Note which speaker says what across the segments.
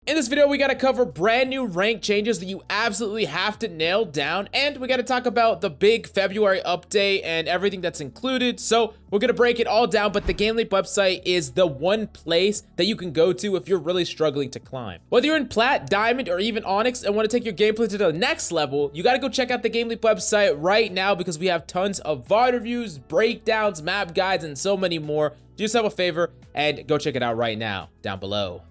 Speaker 1: In this video, we got to cover brand new rank changes that you absolutely have to nail down, and we got to talk about the big February update and everything that's included. So we're going to break it all down, but the GameLeap website is the one place that you can go to if you're really struggling to climb. Whether you're in Plat, Diamond, or even Onyx and want to take your gameplay to the next level, you got to go check out the GameLeap website right now because we have tons of VOD reviews, breakdowns, map guides, and so many more. Do yourself a favor and go check it out right now down below.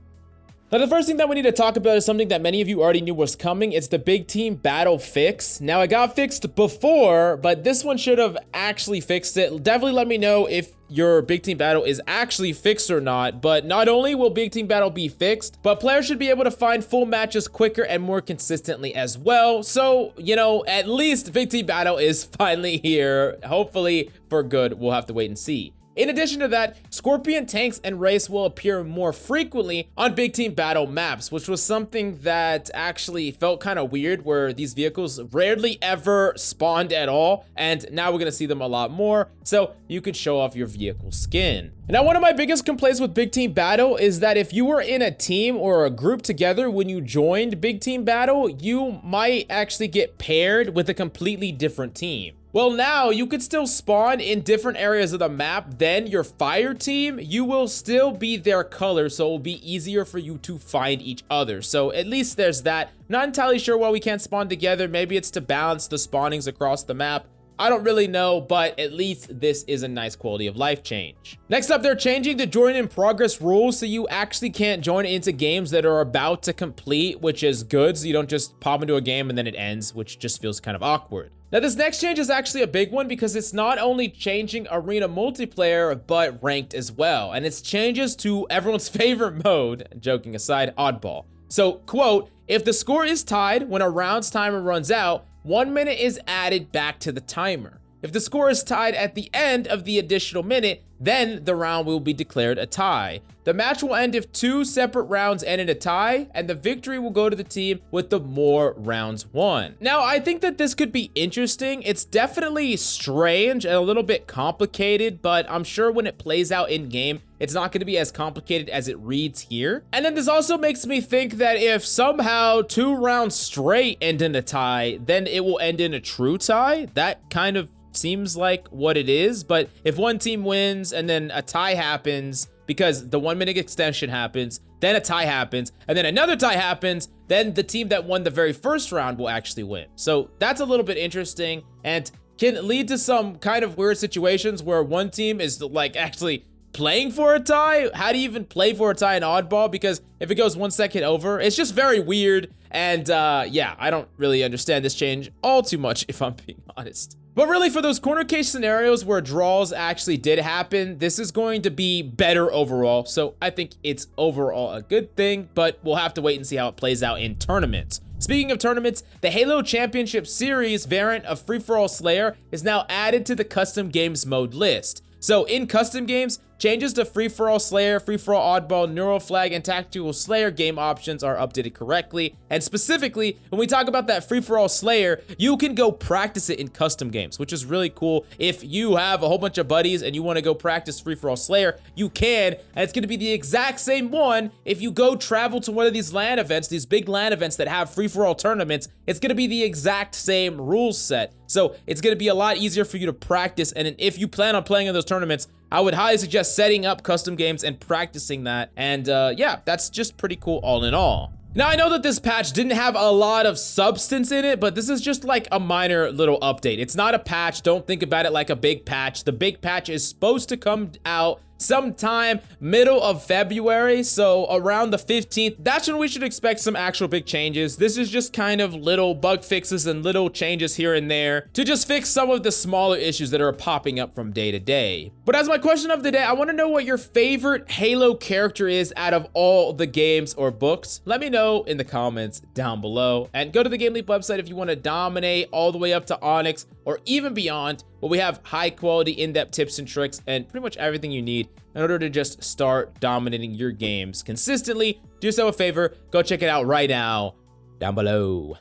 Speaker 1: Now, the first thing that we need to talk about is something that many of you already knew was coming. It's the big team battle fix. Now, it got fixed before, but this one should have actually fixed it. Definitely let me know if your big team battle is actually fixed or not. But not only will big team battle be fixed, but players should be able to find full matches quicker and more consistently as well. So, you know, at least big team battle is finally here. Hopefully for good. We'll have to wait and see. In addition to that, Scorpion tanks and Race will appear more frequently on big team battle maps, which was something that actually felt kind of weird, where these vehicles rarely ever spawned at all, and now we're gonna see them a lot more, so you could show off your vehicle skin. Now, one of my biggest complaints with big team battle is that if you were in a team or a group together when you joined big team battle, you might actually get paired with a completely different team. Well, now you could still spawn in different areas of the map than your fire team. You will still be their color, so it will be easier for you to find each other. So at least there's that. Not entirely sure why we can't spawn together. Maybe it's to balance the spawnings across the map. I don't really know, but at least this is a nice quality of life change. Next up, they're changing the join in progress rules, so you actually can't join into games that are about to complete, which is good. So you don't just pop into a game and then it ends, which just feels kind of awkward. Now, this next change is actually a big one because it's not only changing arena multiplayer, but ranked as well. And it's changes to everyone's favorite mode, joking aside, Oddball. So, quote, if the score is tied when a round's timer runs out, 1 minute is added back to the timer. If the score is tied at the end of the additional minute, then the round will be declared a tie. The match will end if 2 separate rounds end in a tie, and the victory will go to the team with the more rounds won. Now, I think that this could be interesting. It's definitely strange and a little bit complicated, but I'm sure when it plays out in game, it's not going to be as complicated as it reads here. And then this also makes me think that if somehow 2 rounds straight end in a tie, then it will end in a true tie. That kind of seems like what it is. But if one team wins and then a tie happens because the 1 minute extension happens, then a tie happens, and then another tie happens, then the team that won the very first round will actually win. So that's a little bit interesting and can lead to some kind of weird situations where one team is like actually playing for a tie. How do you even play for a tie in Oddball? Because if it goes 1 second over, it's just very weird. And yeah, I don't really understand this change all too much, if I'm being honest. But really, for those corner case scenarios where draws actually did happen, this is going to be better overall. So I think it's overall a good thing, but we'll have to wait and see how it plays out in tournaments. Speaking of tournaments, the Halo Championship Series variant of Free-for-All Slayer is now added to the custom games mode list. So in custom games, changes to Free-for-All Slayer, Free-for-All Oddball, Neural Flag, and Tactical Slayer game options are updated correctly. And specifically, when we talk about that Free-for-All Slayer, you can go practice it in custom games, which is really cool. If you have a whole bunch of buddies and you want to go practice Free-for-All Slayer, you can. And it's going to be the exact same one if you go travel to one of these LAN events, these big LAN events that have Free-for-All tournaments. It's going to be the exact same rule set. So it's going to be a lot easier for you to practice. And if you plan on playing in those tournaments, I would highly suggest setting up custom games and practicing that. And yeah, that's just pretty cool all in all. Now, I know that this patch didn't have a lot of substance in it, but this is just like a minor little update. It's not a patch. Don't think about it like a big patch. The big patch is supposed to come out sometime middle of February, so around the 15th. That's when we should expect some actual big changes. This is just kind of little bug fixes and little changes here and there to just fix some of the smaller issues that are popping up from day to day. But as my question of the day, I want to know what your favorite Halo character is out of all the games or books. Let me know in the comments down below, and go to the GameLeap website if you want to dominate all the way up to Onyx or even beyond. Well, we have high quality in-depth tips and tricks and pretty much everything you need in order to just start dominating your games consistently. Do yourself a favor, go check it out right now down below.